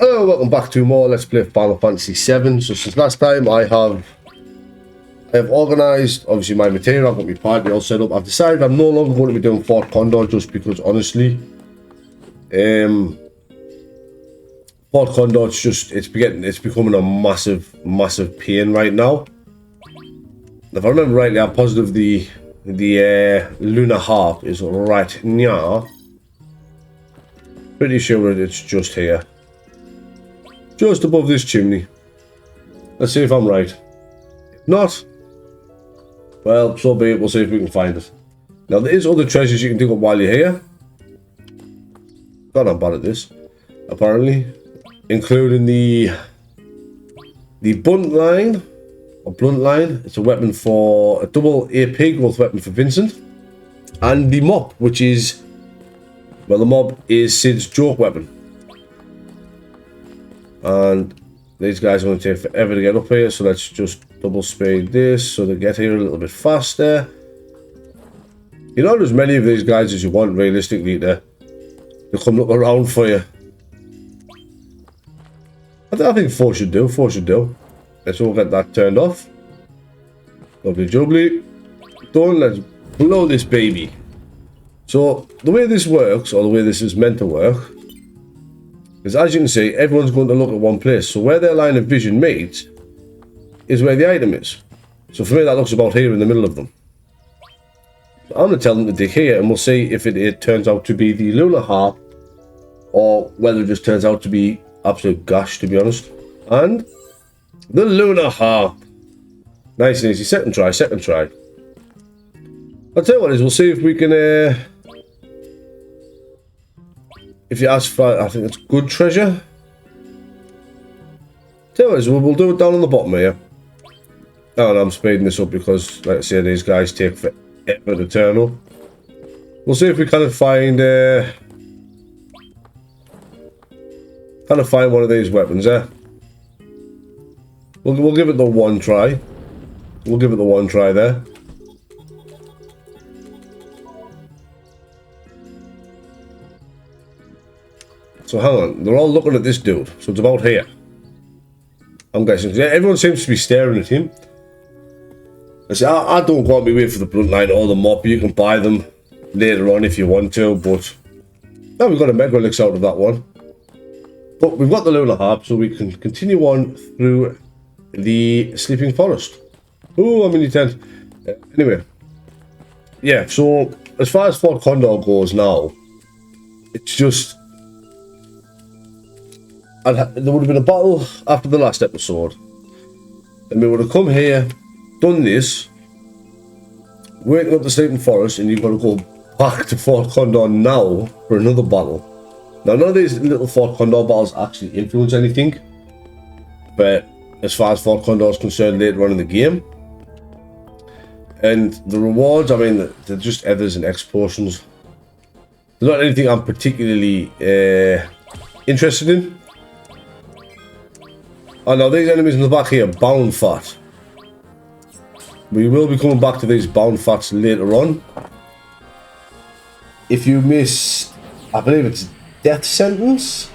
Hello, welcome back to more Let's Play Final Fantasy VII. So since last time I have organised, obviously, my Materia. I've got my party all set up. I've decided I'm no longer going to be doing Fort Condor just because, honestly, Fort Condor, it's becoming a massive pain right now. If I remember rightly, I'm positive the lunar harp is right now. Pretty sure it's just here. Just above this chimney. Let's see if I'm right. If not, well, so be it. We'll see if we can find it. Now, there is other treasures you can dig up while you're here. God, I'm bad at this. Apparently. Including the blunt line. Or blunt line. It's a weapon for... a double AP growth weapon for Vincent. And the mop, which is... well, the mob is Sid's joke weapon. And these guys are going to take forever to get up here, so let's just double speed this so they get here a little bit faster. You know, there's many of these guys as you want, realistically, to come look around for you. I think 4 should do. 4 should do. Let's all get that turned off. Lovely jubbly. Done. Let's blow this baby. So, the way this works, or the way this is meant to work, is as you can see, everyone's going to look at one place. So where their line of vision meets is where the item is. So for me, that looks about here in the middle of them. So I'm going to tell them to dig here, and we'll see if it turns out to be the lunar harp, or whether it just turns out to be absolute gosh, to be honest. And the lunar harp. Nice and easy. Second try, second try. I'll tell you what it is, we'll see if we can... if you ask for, I think it's good treasure. Tell you what it is, we'll do it down on the bottom here. Oh, and I'm speeding this up because, like I say, these guys take forever to turn up. We'll see if we kind of find one of these weapons there. We'll give it the one try. We'll give it the one try there. So hang on, they're all looking at this dude, so it's about here. I'm guessing. Yeah, everyone seems to be staring at him. I say, I don't want to wait for the blunt line or the mop. You can buy them later on if you want to, but now we've got a Mega Elixir out of that one. But we've got the lunar harp, so we can continue on through the sleeping forest. Oh, I'm in the tent. Anyway, yeah. So as far as Fort Condor goes now, it's just. There would have been a battle after the last episode, and we would have come here, done this, waking up the sleeping forest, and you've got to go back to Fort Condor now for another battle. Now, none of these little Fort Condor battles actually influence anything, but as far as Fort Condor is concerned later on in the game, and the rewards, I mean, they're just ethers and X potions. There's not anything I'm particularly interested in. Oh no, these enemies in the back here, Boundfat. We will be coming back to these Boundfats later on. If you miss, I believe it's death sentence.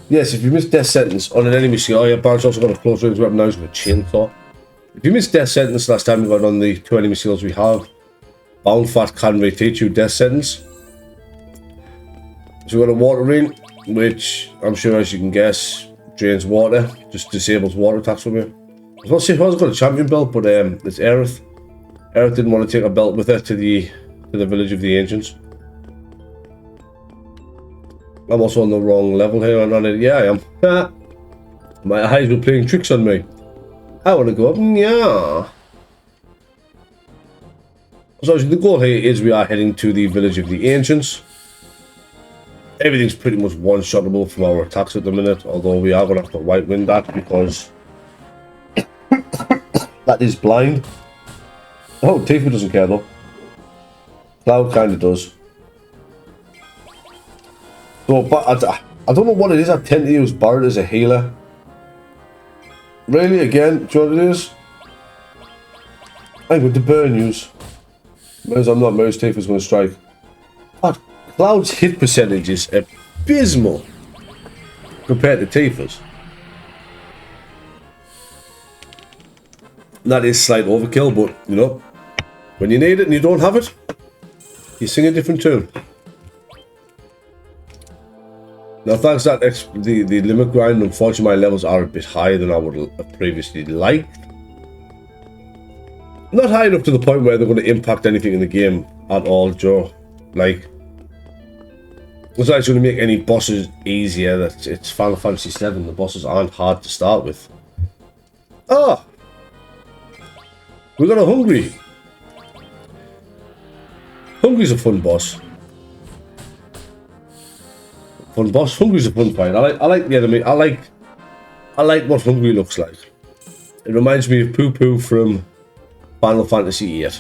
Yes, if you miss death sentence on an enemy skill, oh yeah, Bound's also got a close range weapon now with a chainsaw. If you missed death sentence last time we got on the 2 enemy skills we have, Boundfat can reteach you death sentence. So we've got a water ring, which I'm sure, as you can guess, drains water, just disables water attacks from you. I was going to say who has got a champion belt, but it's Aerith. Aerith didn't want to take a belt with her to the village of the ancients. I'm also on the wrong level here, on it. Yeah, I am. My eyes were playing tricks on me. I want to go up. Yeah. So the goal here is we are heading to the village of the ancients. Everything's pretty much one-shottable from our attacks at the minute, although we are going to have to white win that because that is blind. Oh, Tifa doesn't care though. Cloud kind of does. So, but I don't know what it is. I tend to use Barret as a healer. Really, again, do you know what it is? I'm going to burn yous. Whereas I'm not, Tifa's going to strike. God, Cloud's hit percentage is abysmal compared to Tifa's. That is slight overkill, but you know, when you need it and you don't have it, you sing a different tune. Now, thanks to that, the limit grind, unfortunately, my levels are a bit higher than I would have previously liked. Not high enough to the point where they're going to impact anything in the game at all, Joe. Like, it's not going to make any bosses easier. It's Final Fantasy VII. The bosses aren't hard to start with. Ah! We got a Hungry. Hungry's a fun boss. Fun boss. Hungry's a fun fight. I like the enemy. I like what Hungry looks like. It reminds me of Poo Poo from Final Fantasy VIII,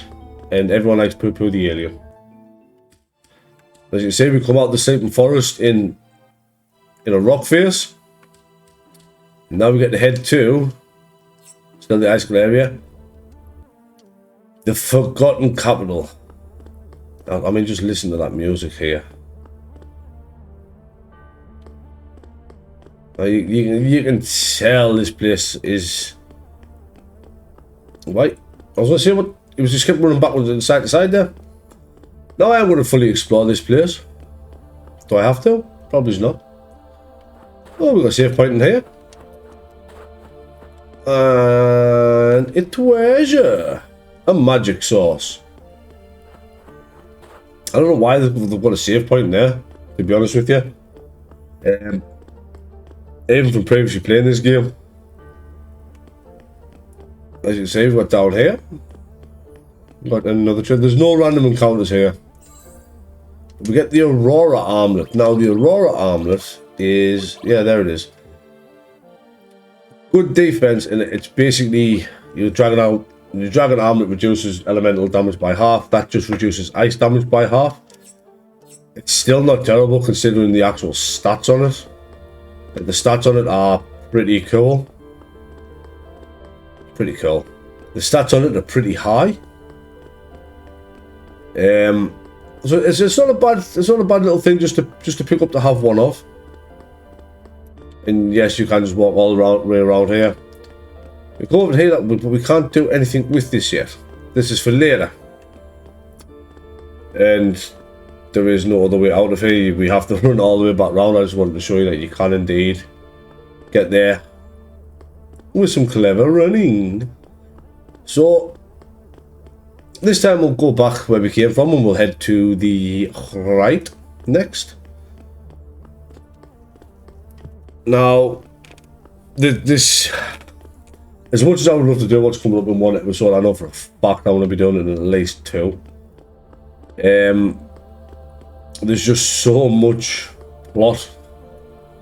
and everyone likes Poo Poo the alien. As you can see, we come out of the sleeping forest in a rock face. Now we get to head to still the ice cream area. The Forgotten Capital. I mean, just listen to that music here. You can tell this place is... Right. I was going to say, what? It was just kept running backwards and side to side there. Now I am going to fully explore this place. Do I have to? Probably not. Oh, we've got a save point in here. And a treasure. A magic sauce. I don't know why they've got a save point in there, to be honest with you. Even from previously playing this game. As you can see, we've got down here. We've got another trade. There's no random encounters here. We get the Aurora Armlet. Now, the Aurora Armlet is... Yeah, there it is. Good defense, and it's basically... Your Dragon Armlet reduces elemental damage by half. That just reduces ice damage by half. It's still not terrible considering the actual stats on it. The stats on it are pretty cool. Pretty cool. The stats on it are pretty high. So it's not a bad little thing just to pick up to have one of. And yes, you can just walk all the way around here. We go over here, but we can't do anything with this yet. This is for later. And there is no other way out of here. We have to run all the way back round. I just wanted to show you that you can indeed get there with some clever running. So this time we'll go back where we came from and we'll head to the right next. Now, this, as much as I would love to do what's coming up in one episode, I know for a fact I'm going to be doing it in at least two. There's just so much plot.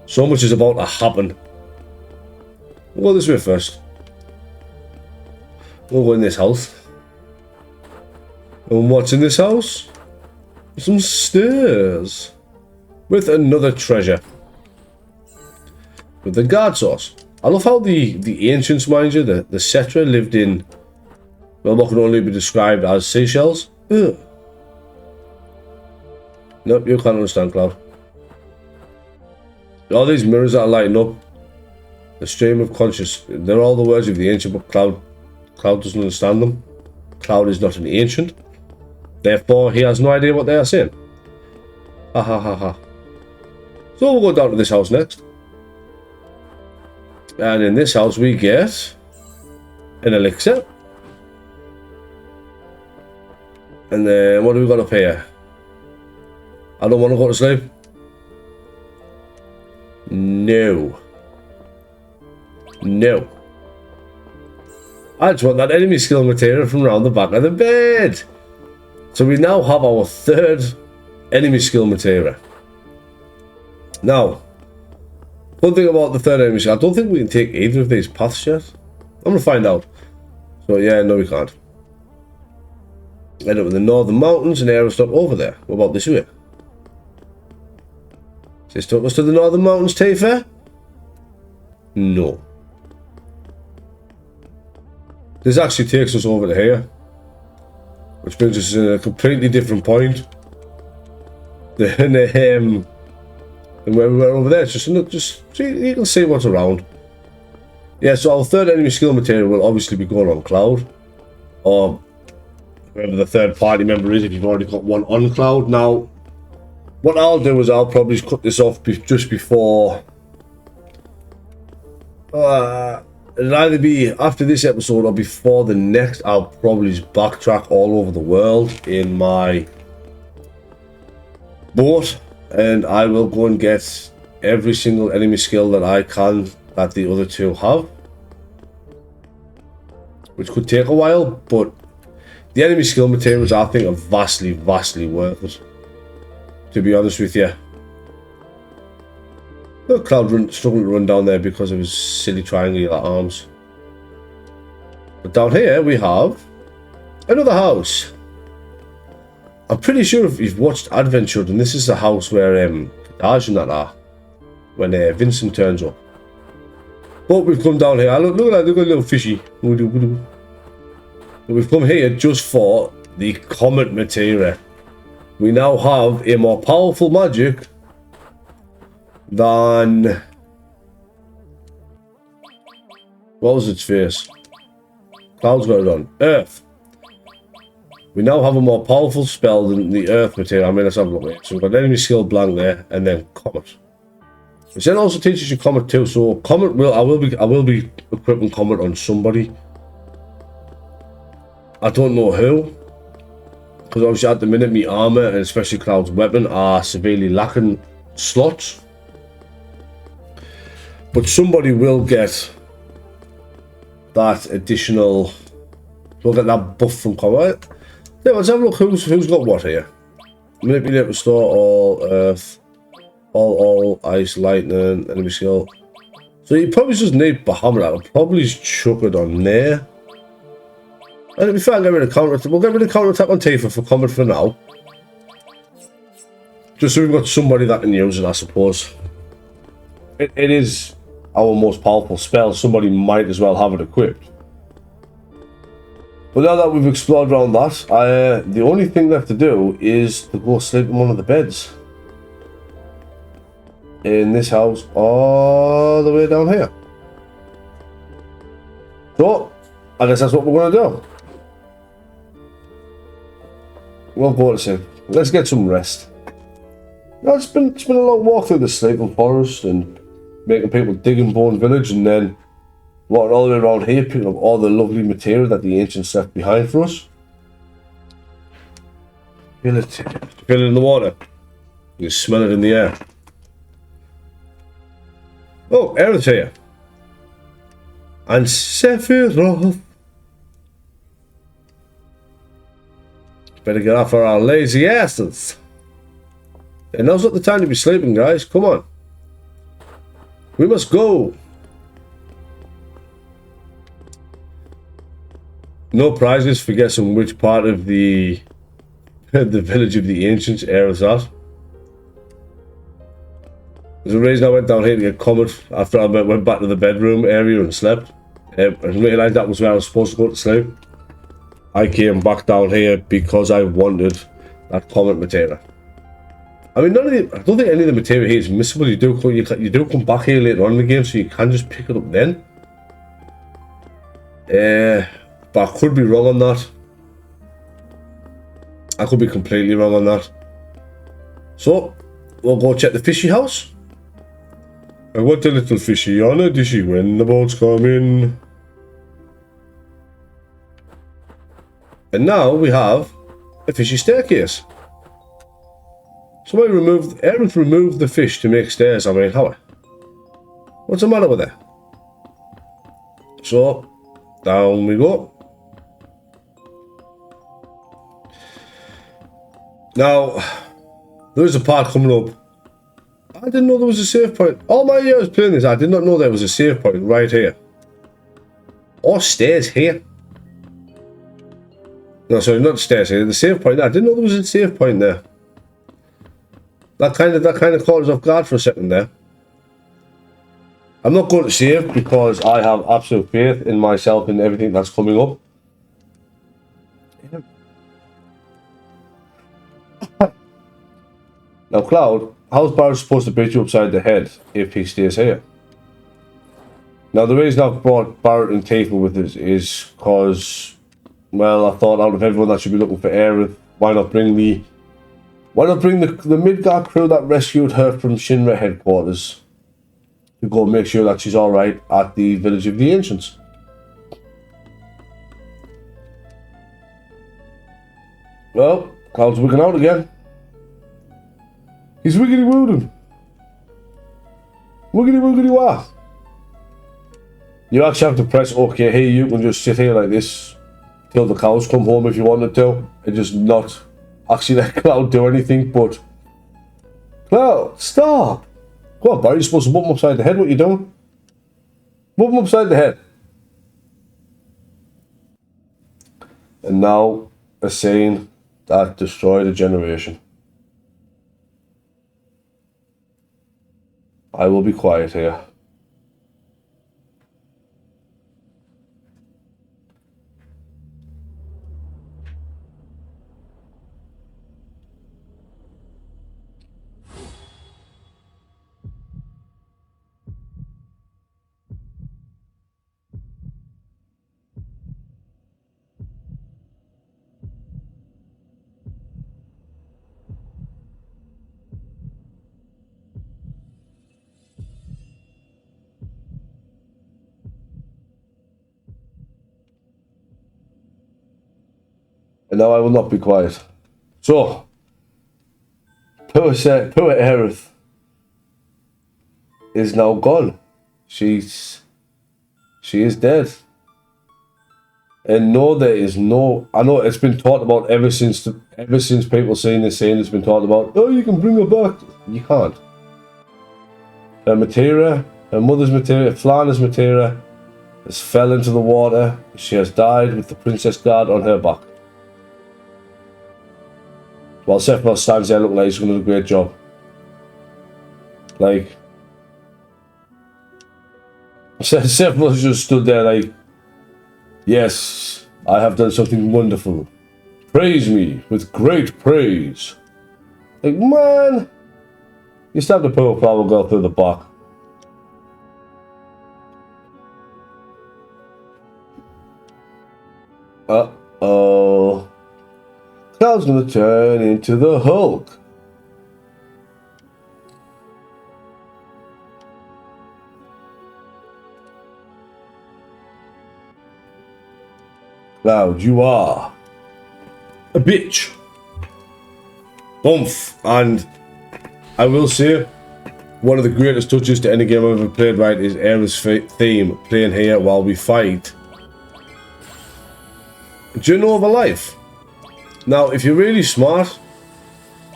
So much is about to happen. We'll go this way first. We'll go in this house. And what's in this house? Some stairs. With another treasure. With the guard sauce. I love how the ancients, mind you, the Cetra lived in, well, what can only be described as seashells. Ugh. Nope, you can't understand, Cloud. All these mirrors that are lighting up. The stream of conscious. They're all the words of the ancient, but Cloud doesn't understand them. Cloud is not an ancient. Therefore, he has no idea what they are saying. Ha ha ha ha. So we'll go down to this house next. And in this house we get an elixir. And then what do we got up here? I don't want to go to sleep. No. No. I just want that enemy skill material from around the back of the bed. So we now have our third enemy skill material. Now, one thing about the third enemy skill, I don't think we can take either of these paths yet. I'm going to find out. So yeah, no we can't. End up in the northern mountains and Aerith's not over there. What about this way? Is this took us to the northern mountains, Tifa? No. This actually takes us over to here. Which brings us to a completely different point than And when we're over there, just so you can see what's around. Yeah, so our third enemy skill material will obviously be going on Cloud. Or whoever the third party member is if you've already got one on Cloud. Now, what I'll do is I'll probably cut this off just before... it'll either be after this episode or before the next. I'll probably just backtrack all over the world in my boat. And I will go and get every single enemy skill that I can that the other two have. Which could take a while, but the enemy skill materials I think are vastly worth it. To be honest with you. Look, Cloud struggling to run down there because of his silly triangular arms. But down here we have another house. I'm pretty sure if you've watched Adventure, and this is the house where Daj and that are. When Vincent turns up. But we've come down here. Look at that, look at a little fishy. But we've come here just for the Comet Materia. We now have a more powerful magic than... What was its face? Cloud's got it on. Earth. We now have a more powerful spell than the Earth Materia. I mean, let's have a look at it. So we've got enemy skill blank there, and then Comet. Which then also teaches you Comet too. So Comet will I will be equipping Comet on somebody. I don't know who. Because obviously at the minute my armor and especially Cloud's weapon are severely lacking slots. But somebody will get that additional, we'll get that buff from Comet. Yeah, let's have a look who's got what here. Manipulate, restore all earth, all ice, lightning, enemy skill. So you probably just need Bahamut. I'll probably just chuck it on there. And to be fair, I'll get rid of counter attack. We'll get rid of counter attack on Tifa for Comet for now. Just so we've got somebody that can use it, I suppose. It is our most powerful spell. Somebody might as well have it equipped. But now that we've explored around that, the only thing left to do is to go sleep in one of the beds. In this house, all the way down here. So, I guess that's what we're going to do. We'll go to sleep. Let's get some rest. No, it's been a long walk through the sleeping forest and making people dig in Bone Village, and then walking all the way around here, picking up all the lovely material that the ancients left behind for us. Feel it in the water. You can smell it in the air. Oh, Aerith here. And Sephiroth. Better get off our lazy asses. And now's not the time to be sleeping, guys. Come on. We must go. No prizes for guessing which part of the village of the ancients Aerith's at. There's a reason I went down here to get Comet after I went back to the bedroom area and slept. And realised that was where I was supposed to go to sleep. I came back down here because I wanted that Comet Materia. I mean, I don't think any of the material here is missable. You do come back here later on in the game, so you can just pick it up then. But I could be wrong on that. I could be completely wrong on that. So, we'll go check the fishy house. I want a little fishy on a dishy when the boats come in. And now we have a fishy staircase. Somebody Aerith removed the fish to make stairs. I mean, how? What's the matter with that? So, down we go. Now, there's a part coming up. I didn't know there was a save point. All my years playing this, I did not know there was a save point right here. Or stairs here. No, sorry, not stairs here. The save point there. I didn't know there was a save point there. That kind of caught us off guard for a second there. I'm not going to save because I have absolute faith in myself and everything that's coming up. Now, Cloud how's Barrett supposed to beat you upside the head if he stays here? Now, the reason I've brought Barrett and Tifa with us is because, well, I thought out of everyone that should be looking for Aerith, why not bring the Midgard crew that rescued her from Shinra headquarters to go make sure that she's alright at the village of the ancients. Well, Cloud's wigging out again. He's wiggity wooding. Wiggity woogity wah. You actually have to press OK here. You can just sit here like this till the cows come home if you wanted to, and just not actually let Cloud do anything. But Cloud, stop! Come on, Barry, you're supposed to whoop him upside the head. What are you doing? Whoop him upside the head. And now a scene that destroyed a generation. I will be quiet here. And now I will not be quiet. So, poor Aerith is now gone. She is dead. And no, there is no. I know it's been talked about ever since people saying this scene. It's been talked about. Oh, you can bring her back. You can't. Her Materia, her mother's Materia, Flana's Materia, has fell into the water. She has died with the princess guard on her back. While Sephiroth stands there looking like he's going to do a great job. Like, Sephiroth just stood there like, yes, I have done something wonderful. Praise me with great praise. Like, man, you stabbed the poor flower girl through the back. Uh-oh. Cloud's gonna turn into the Hulk. Cloud, you are a bitch. Oomph. And I will say, one of the greatest touches to any game I've ever played, right, is Aerith's theme playing here while we fight. Do you know of a life? Now, if you're really smart,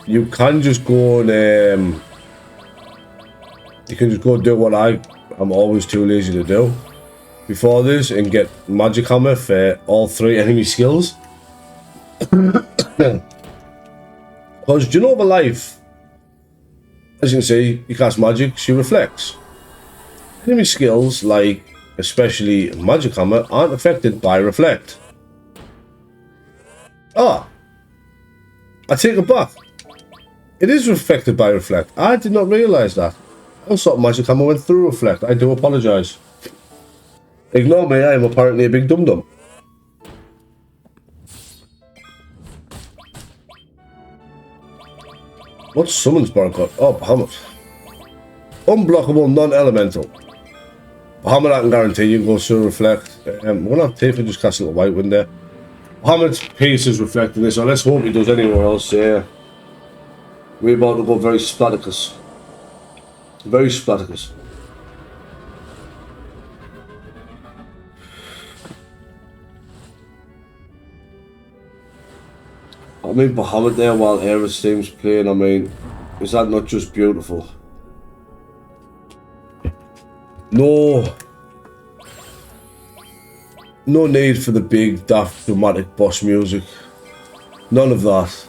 you can just go and do what I'm always too lazy to do before this and get Magic Hammer for all 3 enemy skills. Because do you know of a life? As you can see, you cast magic, she reflects. Enemy skills, like especially Magic Hammer, aren't affected by reflect. Ah, I take it back. It is affected by reflect. I did not realise that. I thought Magic Hammer went through reflect. I do apologise. Ignore me, I am apparently a big dum-dum. What's Summons Bar got? Oh, Bahamut. Unblockable, non-elemental. Bahamut, I can guarantee you go through reflect. We're going to have Tifa just cast a little white wind there. Bahamut's piece is reflecting this, so let's hope he does anywhere else. Yeah. We're about to go very Splaticus. Very Splaticus. I mean, Bahamut there while Aerith's team's playing, I mean, is that not just beautiful? No need for the big, daft, dramatic boss music. None of that.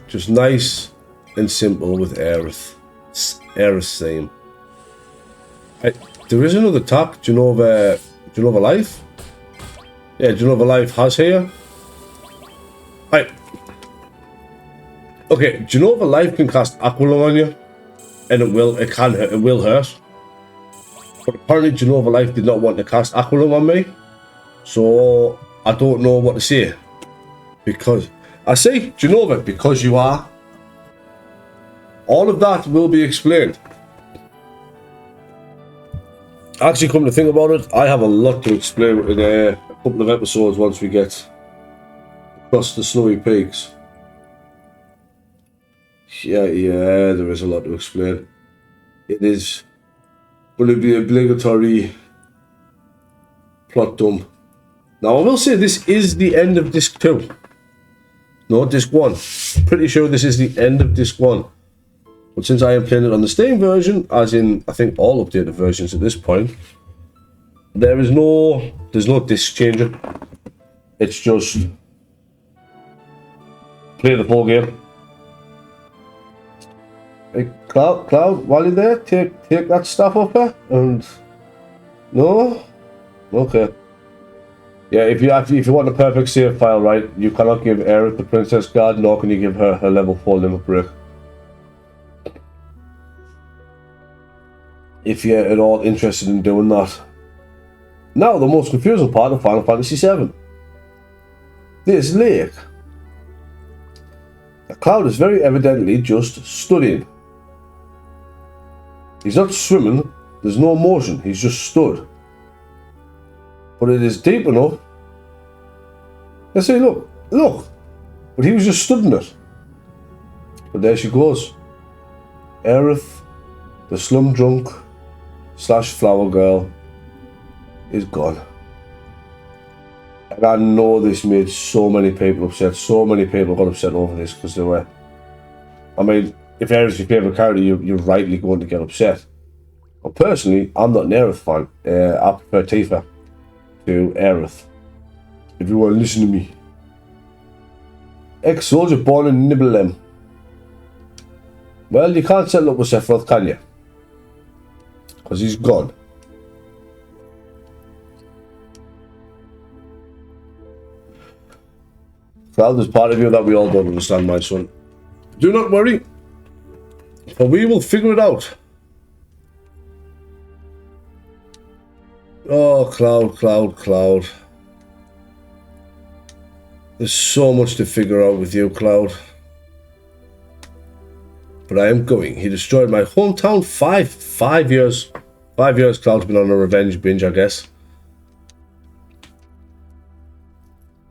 Just nice and simple with Aerith. Aerith's theme. There is another attack. Do you know of a life? Yeah, do you know of a life has here? Right. Okay, Genova Life can cast Aqualung on you, and it will hurt. But apparently Genova Life did not want to cast Aqualung on me, so I don't know what to say. Because I say, Genova, because you are. All of that will be explained. Actually, come to think about it, I have a lot to explain in a couple of episodes once we get across the snowy peaks. Yeah, there is a lot to explain. It is going to be obligatory plot dump. Now, I will say this is the end of Disc 2. No, Disc 1. Pretty sure this is the end of Disc 1. But since I am playing it on the Steam version, as in, I think all updated versions at this point, there's no disc changer. It's just play the full game. Hey, Cloud, while you're there, take that stuff up there, and no, okay. Yeah, if you want a perfect save file, right, you cannot give Aerith the Princess Guard, nor can you give her her level 4 limit break. If you're at all interested in doing that. Now, the most confusing part of Final Fantasy VII. This lake. The Cloud is very evidently just studying. He's not swimming, there's no motion, he's just stood. But it is deep enough. Let's say, look. But he was just stood in it. But there she goes. Aerith, the slum drunk / flower girl, is gone. And I know this made so many people upset. So many people got upset over this because they were. I mean, if Aerith's your favourite character, you're rightly going to get upset. But personally, I'm not an Aerith fan. I prefer Tifa to Aerith. If you want to listen to me. Ex-soldier born in Nibelheim. Well, you can't settle up with Sephiroth, can you? Because he's gone. Well, there's part of you that we all don't understand, my son. Do not worry, for we will figure it out. Oh, Cloud. There's so much to figure out with you, Cloud. But I am going. He destroyed my hometown 5 years. 5 years Cloud's been on a revenge binge, I guess.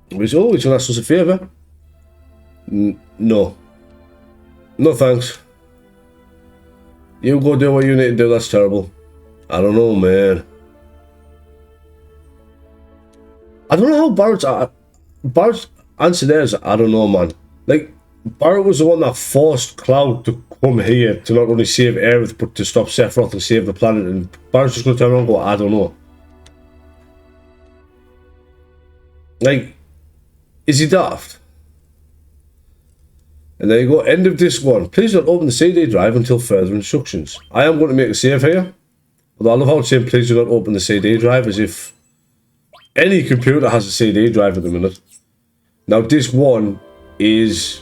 He's going to ask us a favour. No. No thanks. You go do what you need to do, that's terrible. I don't know, man. I don't know how Barrett's answer there is, I don't know, man. Like, Barrett was the one that forced Cloud to come here to not only save Aerith, but to stop Sephiroth and save the planet, and Barrett's just going to turn around and go, I don't know. Like, is he daft? And there you go, end of Disc 1. Please don't open the CD drive until further instructions. I am going to make a save here. Although I love how it's saying please do not open the CD drive, as if any computer has a CD drive at the minute. Now, Disc 1 is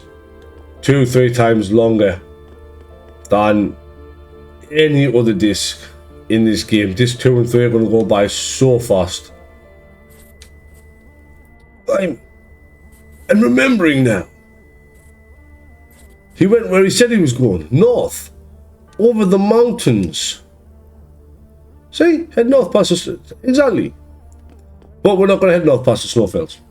2-3 times longer than any other disc in this game. Disc 2 and 3 are going to go by so fast. I'm remembering now. He went where he said he was going. North. Over the mountains. See? Head north past the... Exactly. But we're not going to head north past the snowfields.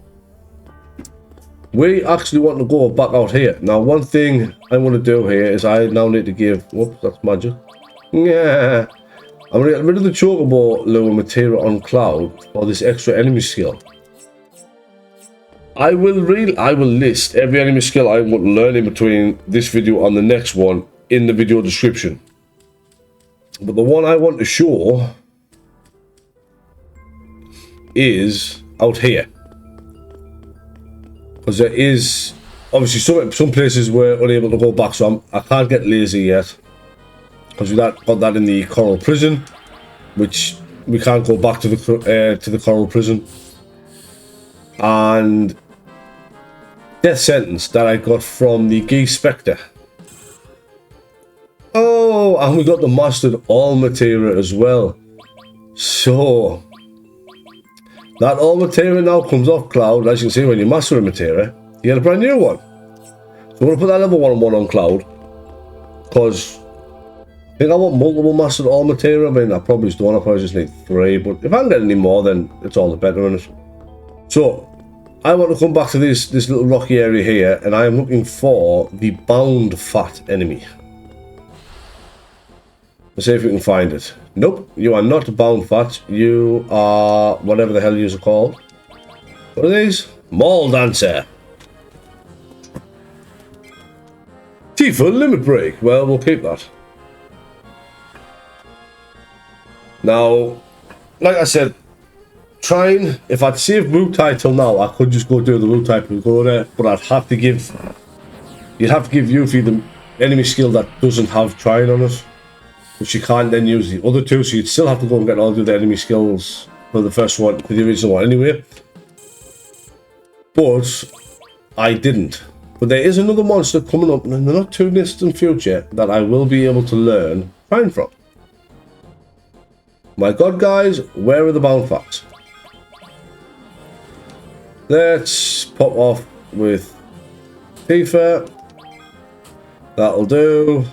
We actually want to go back out here. Now, one thing I want to do here is I now need to give... Whoops, that's magic. Yeah. I'm going to get rid of the Chocobo Lure Materia on Cloud for this extra enemy skill. I will list every enemy skill I want to learn in between this video and the next one in the video description. But the one I want to show is out here. Because there is obviously some places we're unable to go back, so I can't get lazy yet. Because we got that in the Coral Prison, which we can't go back to the Coral Prison. And death sentence that I got from the Geese Spectre. Oh, and we got the mastered all materia as well. So that all materia now comes off Cloud. As you can see, when you master a materia, you get a brand new one. So I'm going to put that level 1 and 1 on Cloud, because I think I want multiple mastered all materia. I mean, I probably just don't. I probably just need 3, but if I can get any more, then it's all the better in it. So I want to come back to this little rocky area here, and I am looking for the Boundfat enemy. Let's see if we can find it. Nope, you are not Boundfat. You are whatever the hell you are called. What are these? Mall Dancer. Tifa Limit Break. Well, we'll keep that. Now, like I said, if I'd saved Root Type till now, I could just go do the Root Type and go there, but I'd have to give, you'd have to give Yuffie the enemy skill that doesn't have Trying on it, which you can't then use the other two, so you'd still have to go and get all the enemy skills for the first one, for the original one anyway. But I didn't. But there is another monster coming up in the not too distant future that I will be able to learn Trying from. My god, guys, where are the Boundfats? Let's pop off with Tifa. That'll do.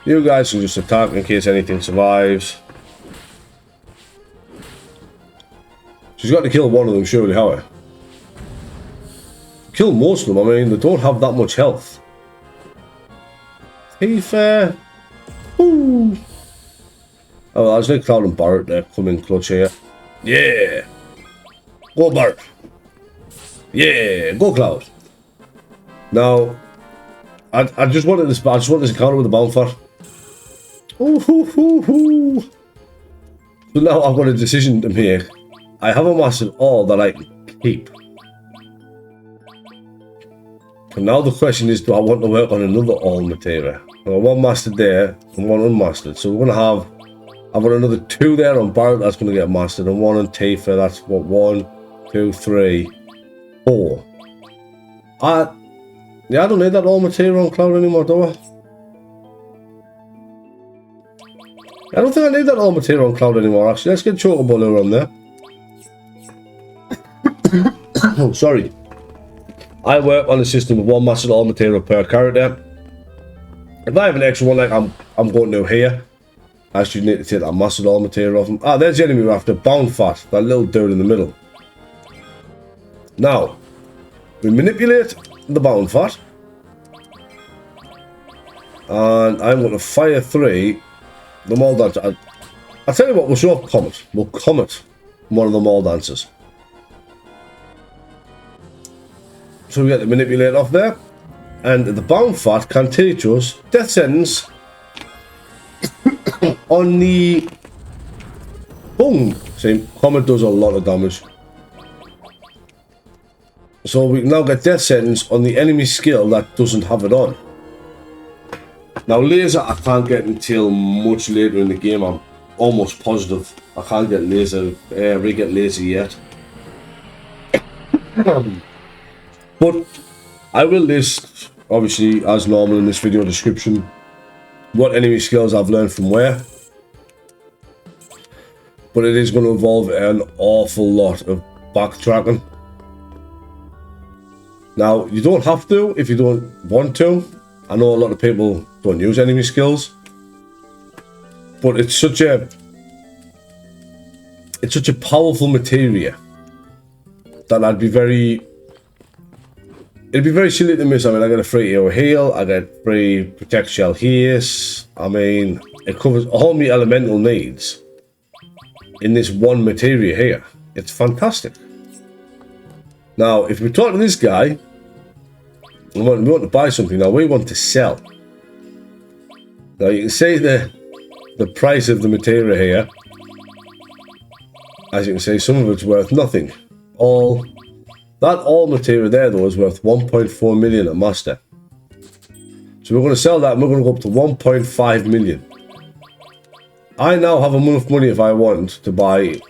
You guys can just attack in case anything survives. She's got to kill one of them, surely, however. Kill most of them, I mean, they don't have that much health. Tifa. Woo. Oh, well, I was like Cloud and Barret there, coming clutch here. Yeah! Go Barret! Yeah! Go Cloud! Now, I just wanted this. I just want this encounter with the Boundfat. Ooh, hoo, hoo, hoo. So now I've got a decision to make. I haven't mastered all that I can keep. And now the question is, do I want to work on another all materia? Well, one mastered there and one unmastered. So we're going to have, I've got another 2 there on Barret that's going to get mastered, and 1 on Tifa. That's what, 1, 2, 3, 4. Yeah, I don't need that all materia on Cloud anymore, do I? I don't think I need that all materia on Cloud anymore, actually. Let's get Chocobo Lure on there. Oh, sorry. I work on a system of 1 mastered all materia per character. If I have an extra one like I'm going to here, I actually need to take that mastered all materia off him. Ah, there's the enemy we're after, Boundfat, that little dude in the middle. Now, we manipulate the Boundfat, and I'm going to fire 3. The Mall Dancer. I'll tell you what, we'll show off Comet. We'll Comet one of the Mall Dancers. So we get the manipulate off there, and the Boundfat can teach us death sentence on the boom. See, Comet does a lot of damage. So we can now get death sentence on the enemy skill that doesn't have it on. Now laser I can't get until much later in the game. I'm almost positive I can't get laser, re-get laser yet. But I will list, obviously as normal in this video description, what enemy skills I've learned from where. But it is going to involve an awful lot of backtracking. Now, you don't have to if you don't want to. I know a lot of people don't use enemy skills, but it's such a powerful materia that it'd be very silly to miss. I mean, I get a free AO heal, I get free protect shell haste. I mean, it covers all my elemental needs in this one materia here. It's fantastic. Now, if we talk to this guy, we want to buy something. Now, we want to sell. Now, you can see the price of the materia here. As you can see, some of it's worth nothing. That all materia there, though, is worth 1.4 million at master. So we're going to sell that, and we're going to go up to 1.5 million. I now have enough money if I want to buy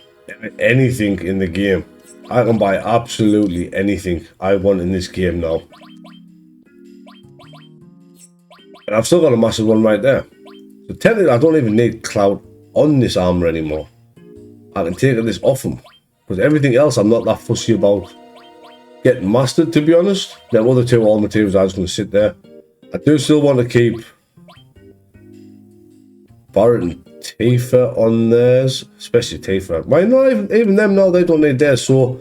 anything in the game. I can buy absolutely anything I want in this game now. And I've still got a massive one right there. So technically I don't even need Cloud on this armor anymore. I can take this off him. Because everything else I'm not that fussy about getting mastered, to be honest. The other two all materials are just going to sit there. I do still want to keep Barret and Tifa on theirs, especially Tifa. Why not even them now? They don't need theirs. So,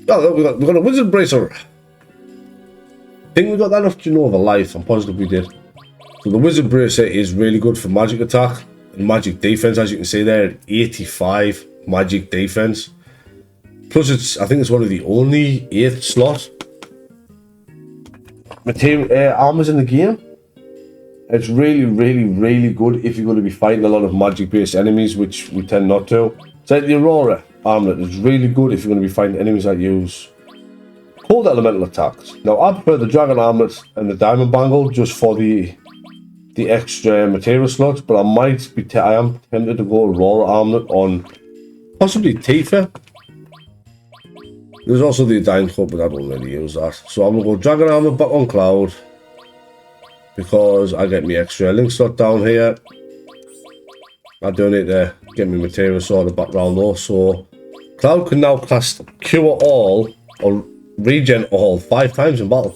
oh, we got a Wizard Bracer. I think we got that off Genova Life. I'm positive we did. So the Wizard Bracer is really good for magic attack and magic defense, as you can see there. 85 magic defense. Plus, I think it's one of the only 8th slot Materia armors in the game. It's really, really, really good if you're going to be fighting a lot of magic-based enemies, which we tend not to. So the Aurora armlet is really good if you're going to be fighting enemies that use cold elemental attacks. Now, I prefer the Dragon armlet and the Diamond Bangle just for the extra material slots, but I am tempted to go Aurora armlet on possibly Tifa. There's also the Diamond Cup, but I don't really use that. So I'm going to go Dragon armlet back on Cloud, because I get me extra link slot down here. I do need to get me material sorted back round though. So Cloud can now cast Cure All or Regen All 5 times in battle.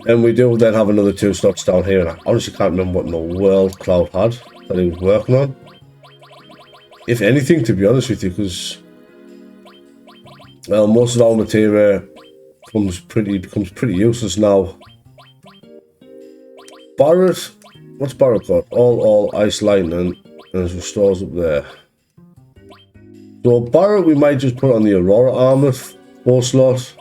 And we do then have another 2 slots down here, and I honestly can't remember what in the world Cloud had that he was working on. If anything, to be honest with you, because well, most of our material becomes pretty useless now. Barret, what's Barret got? All Ice Lightning, and it restores up there. So Barret we might just put on the Aurora armor 4 slot.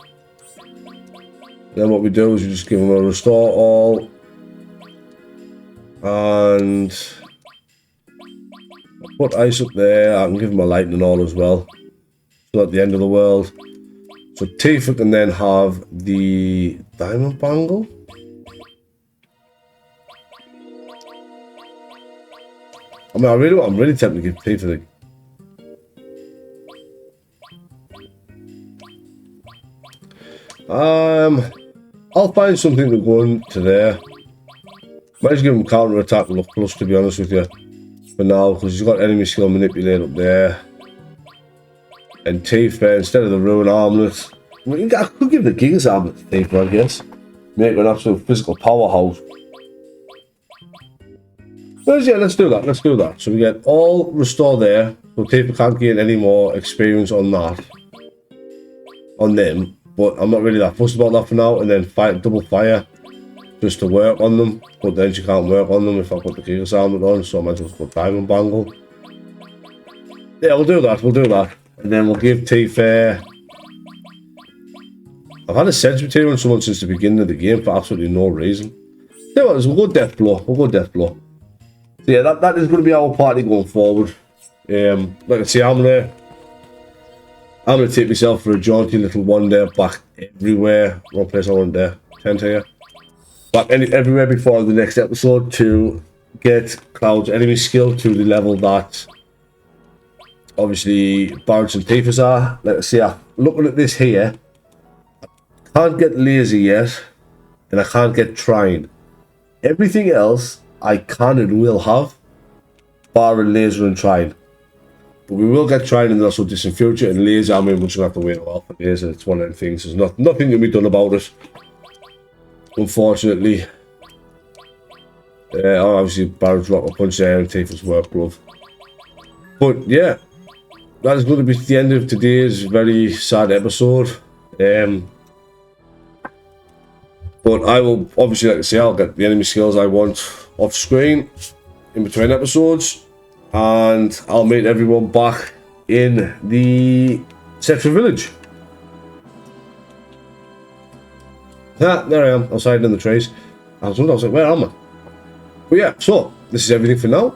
Then what we do is we just give him a restore all, and put ice up there. I can give him a lightning all as well. So at the end of the world. So Tifa can then have the Diamond Bangle. I mean, I'm really tempted to give Tifa the... I'll find something to go into there. Might just give him counter attack luck plus, to be honest with you, for now, because he's got enemy skill manipulate up there. And Tifa, instead of the Ruin armlet, I could give the Gigas armlet to Tifa, I guess. Make her an absolute physical powerhouse. But yeah, let's do that. So we get all restore there, so Tifa can't gain any more experience on that, on them. But I'm not really that fussed about that for now. And then double fire just to work on them. But then she can't work on them if I put the Gigas armlet on, so I might as well put Diamond Bangle. Yeah, we'll do that. And then we'll give Tifa... I've had a sense material on someone since the beginning of the game for absolutely no reason. Tell you what, we'll go Death Blow. So yeah, that is going to be our party going forward. Like I say, I'm going to take myself for a jaunty little wander back everywhere. One place I want there. Tent here. Back everywhere before the next episode to get Cloud's enemy skill to the level that obviously Barret's and Tifa's are. Like I say, looking at this here, I can't get lazy yet, and I can't get trying. Everything else I can and will have, barring laser and trying. But we will get trying and also distant future, and laser, I mean, we're just going to have to wait a while for laser. It's one of them things. There's nothing can be done about it, unfortunately. Obviously, Barret's rock a punch there and Tifa's work glove. But yeah, that is going to be the end of today's very sad episode. But I will, obviously, like I say, I'll get the enemy skills I want off screen in between episodes. And I'll meet everyone back in the Cetra village. Ah, there I am, outside in the trees. I was like, where am I? But yeah, so, this is everything for now.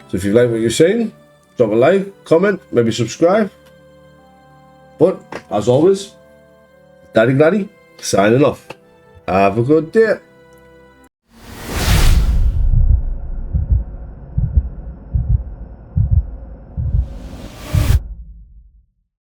So if you like what you're seeing, drop a like, comment, maybe subscribe. But, as always, Daddy Gladdy, signing off. Have a good day.